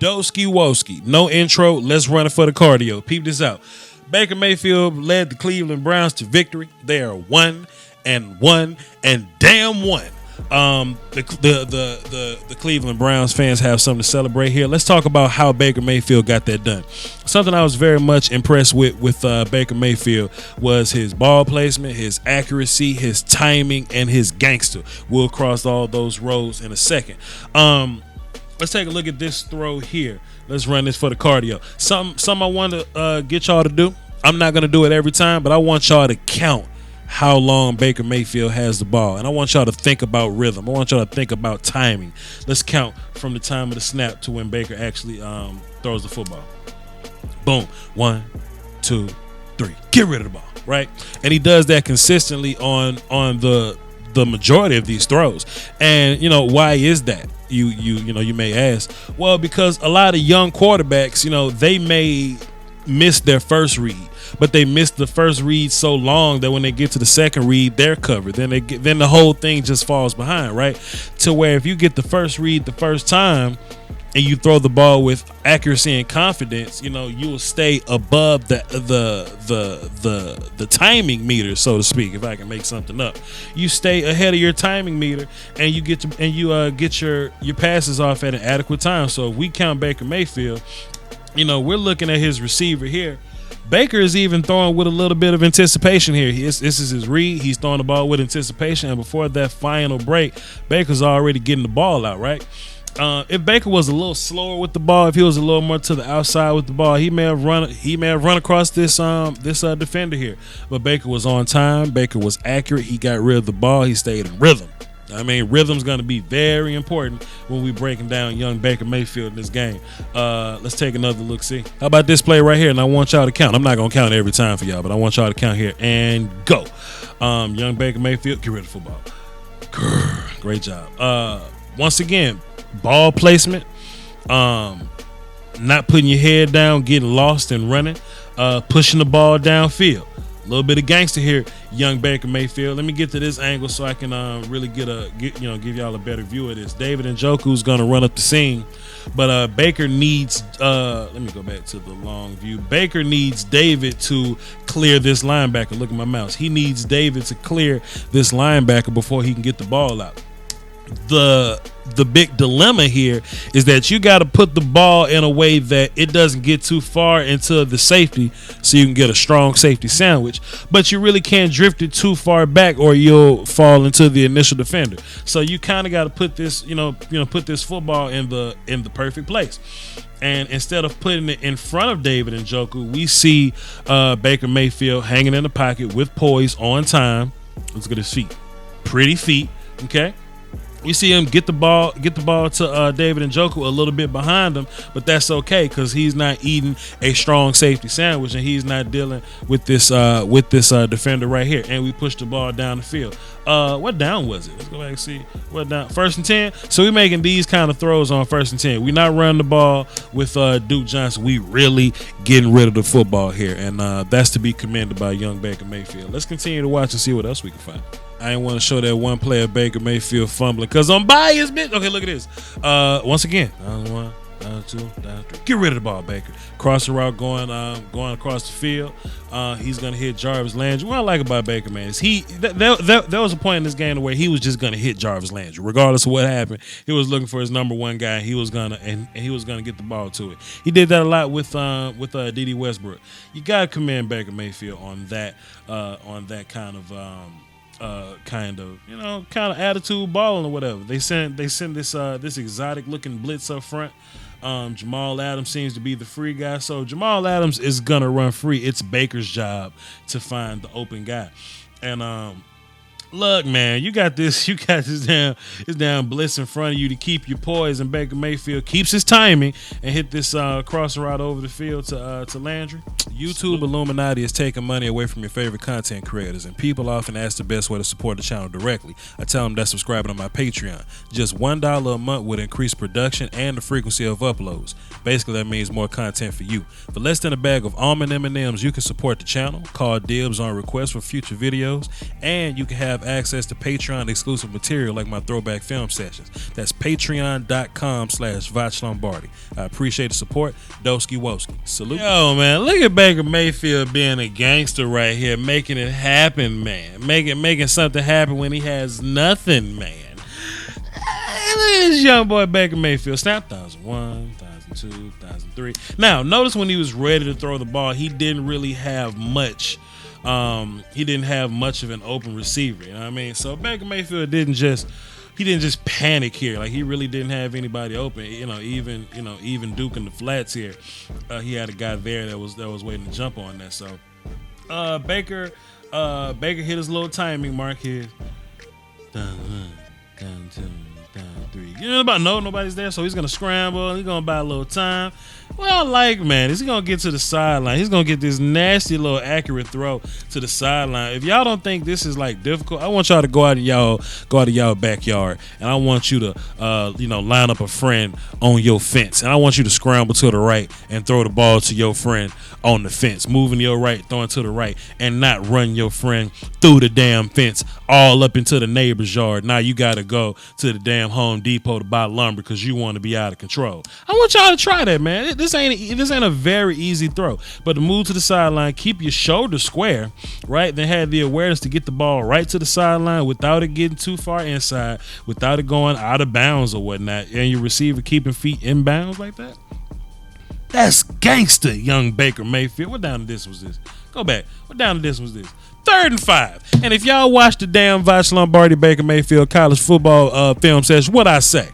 Doski Woski. No intro. Let's run it for the cardio. Peep this out. Baker Mayfield led the Cleveland Browns to victory. They are 1-1 and damn one. The Cleveland Browns fans have something to celebrate here. Let's talk about how Baker Mayfield got that done. Something I was very much impressed with Baker Mayfield was his ball placement, his accuracy, his timing, and his gangster. We'll cross all those roads in a second. Let's take a look at this throw here. Let's run this for the cardio. Something I want to get y'all to do. I'm not going to do it every time, but I want y'all to count how long Baker Mayfield has the ball. And I want y'all to think about rhythm. I want y'all to think about timing. Let's count from the time of the snap to when Baker actually throws the football. Boom. 1, 2, 3. Get rid of the ball, right? And he does that consistently on the majority of these throws. And, why is that? You may ask. Well, because a lot of young quarterbacks, they may miss their first read, but they miss the first read so long that when they get to the second read, they're covered. Then the whole thing just falls behind, right? To where if you get the first read the first time and you throw the ball with accuracy and confidence, you will stay above the timing meter, so to speak, if I can make something up. You stay ahead of your timing meter and you get your passes off at an adequate time. So if we count Baker Mayfield, we're looking at his receiver here. Baker is even throwing with a little bit of anticipation here. This is his read. He's throwing the ball with anticipation, and before that final break, Baker's already getting the ball out, right? If Baker was a little slower with the ball, if he was a little more to the outside with the ball, he may have run across this defender here. But Baker was on time. Baker was accurate. He got rid of the ball. He stayed in rhythm. Rhythm's going to be very important when we breaking down young Baker Mayfield in this game. Let's take another look. See, how about this play right here? And I want y'all to count. I'm not going to count every time for y'all, but I want y'all to count here and go. Young Baker Mayfield, get rid of the football. Great job. Once again, ball placement, not putting your head down, getting lost and running, pushing the ball downfield. A little bit of gangster here, young Baker Mayfield. Let me get to this angle so I can really give y'all a better view of this. David Njoku's gonna run up the seam, but Baker needs. Let me go back to the long view. Baker needs David to clear this linebacker. Look at my mouse. He needs David to clear this linebacker before he can get the ball out. The big dilemma here is that you got to put the ball in a way that it doesn't get too far into the safety so you can get a strong safety sandwich, but you really can't drift it too far back or you'll fall into the initial defender. So you kind of got to put this, put this football in the perfect place. And instead of putting it in front of David Njoku, we see Baker Mayfield hanging in the pocket with poise on time. Let's look at his feet. Pretty feet, okay? We see him get the ball to David Njoku a little bit behind him, but that's okay because he's not eating a strong safety sandwich and he's not dealing with this defender right here. And we push the ball down the field. What down was it? Let's go back and see what down. 1st and 10. So we're making these kind of throws on 1st and 10. We're not running the ball with Duke Johnson. We really getting rid of the football here, and that's to be commended by young Baker Mayfield. Let's continue to watch and see what else we can find. I ain't want to show that one play of Baker Mayfield fumbling because I'm biased, bitch. Okay, look at this. Once again, down 1, down 2, down 3. Get rid of the ball, Baker. Cross the route going across the field. He's gonna hit Jarvis Landry. What I like about Baker, man, is there was a point in this game where he was just gonna hit Jarvis Landry, regardless of what happened. He was looking for his number one guy. And he was gonna get the ball to it. He did that a lot with D.D. Westbrook. You gotta commend Baker Mayfield on that kind of attitude balling or whatever. They send this exotic looking blitz up front. Jamal Adams seems to be the free guy, so Jamal Adams is gonna run free. It's Baker's job to find the open guy. And look, man, you got this damn blitz in front of you to keep your poise, and Baker Mayfield keeps his timing and hit this cross route over the field to Landry. YouTube Illuminati is taking money away from your favorite content creators, and people often ask the best way to support the channel directly. I tell them that's subscribing on my Patreon. Just $1 a month would increase production and the frequency of uploads. Basically, that means more content for you. For less than a bag of almond M&Ms, you can support the channel, call dibs on requests for future videos, and you can have have access to Patreon exclusive material like my throwback film sessions. That's patreon.com/Voch Lombardi. I appreciate the support. Doski Woski. Salute. Yo, man, look at Baker Mayfield being a gangster right here, making it happen, man. Making something happen when he has nothing, man. Look at this young boy Baker Mayfield. Snap 1,001, 1,002, 1,003. Now, notice when he was ready to throw the ball, he didn't really have much. He didn't have much of an open receiver. You know what I mean? So Baker Mayfield didn't just panic here. Like, he really didn't have anybody open. Even Duke in the flats here, he had a guy there that was waiting to jump on that. So Baker hit his little timing mark here. Down one, down two, down three. Nobody's there, so he's gonna scramble. He's gonna buy a little time. Well, man, is he gonna get to the sideline? He's gonna get this nasty little accurate throw to the sideline. If y'all don't think this is like difficult, I want y'all to go out of y'all backyard, and I want you to line up a friend on your fence, and I want you to scramble to the right and throw the ball to your friend on the fence, moving to your right, throwing to the right, and not run your friend through the damn fence all up into the neighbor's yard. Now you gotta go to the damn Home Depot to buy lumber because you want to be out of control. I want y'all to try that, man. This ain't a very easy throw, but to move to the sideline, keep your shoulder square, right? Then have the awareness to get the ball right to the sideline without it getting too far inside, without it going out of bounds or whatnot, and your receiver keeping feet in bounds like that. That's gangster, young Baker Mayfield. What down to this was this? Go back. What down to this was this? 3rd and 5. And if y'all watch the damn Voch Lombardi Baker Mayfield college football film session, what I say?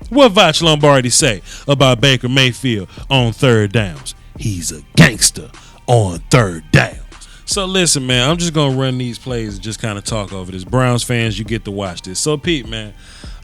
What Voch Lombardi say about Baker Mayfield on 3rd downs? He's a gangster on 3rd downs. So listen, man, I'm just going to run these plays and just kind of talk over this. Browns fans, you get to watch this. So, Pete, man,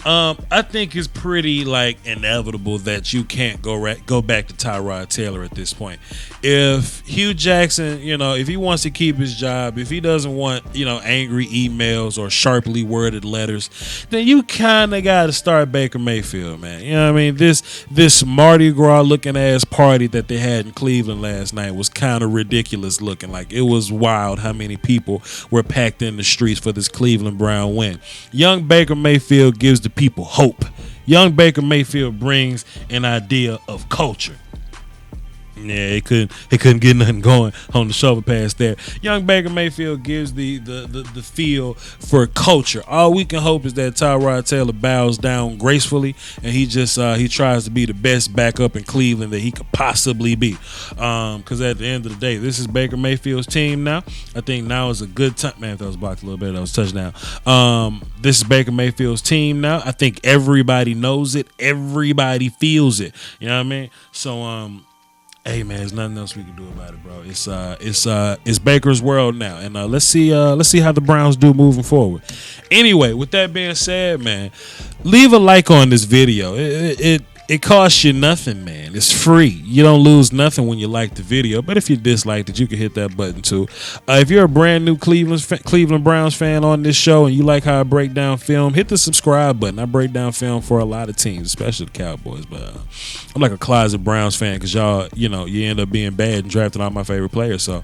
I think it's pretty inevitable that you can't go back to Tyrod Taylor at this point. If Hugh Jackson, if he wants to keep his job, if he doesn't want, angry emails or sharply worded letters, then you kind of got to start Baker Mayfield, man. You know what I mean? This Mardi Gras looking ass party that they had in Cleveland last night was kind of ridiculous looking. Like, it was wild how many people were packed in the streets for this Cleveland Brown win. Young Baker Mayfield gives the people hope. Young Baker Mayfield brings an idea of culture. Yeah, he couldn't get nothing going on the shovel pass there. Young Baker Mayfield gives the feel for culture. All we can hope is that Tyrod Taylor bows down gracefully and he tries to be the best backup in Cleveland that he could possibly be. Because at the end of the day, this is Baker Mayfield's team now. I think now is a good time. Man, that was blocked a little bit. That was touchdown. This is Baker Mayfield's team now. I think everybody knows it. Everybody feels it. You know what I mean? So hey man, there's nothing else we can do about it, bro. It's Baker's world now, and let's see how the Browns do moving forward. Anyway, with that being said, man, leave a like on this video. It costs you nothing, man. It's free. You don't lose nothing when you like the video. But if you disliked it, you can hit that button too. If you're a brand new Cleveland Browns fan on this show and you like how I break down film, hit the subscribe button. I break down film for a lot of teams, especially the Cowboys. But I'm like a closet Browns fan because y'all, you end up being bad and drafting all my favorite players. So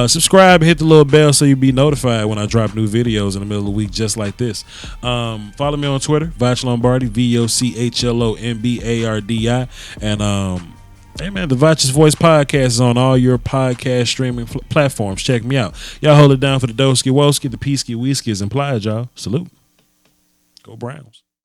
subscribe and hit the little bell so you be notified when I drop new videos in the middle of the week just like this. Follow me on Twitter, Voch Lombardi, VOCHLOMBARDI. And hey man, the Voch's Voice podcast is on all your podcast streaming platforms. Check me out. Y'all hold it down for the Doski Woski, the Peasky Whiskey is implied, y'all. Salute. Go Browns.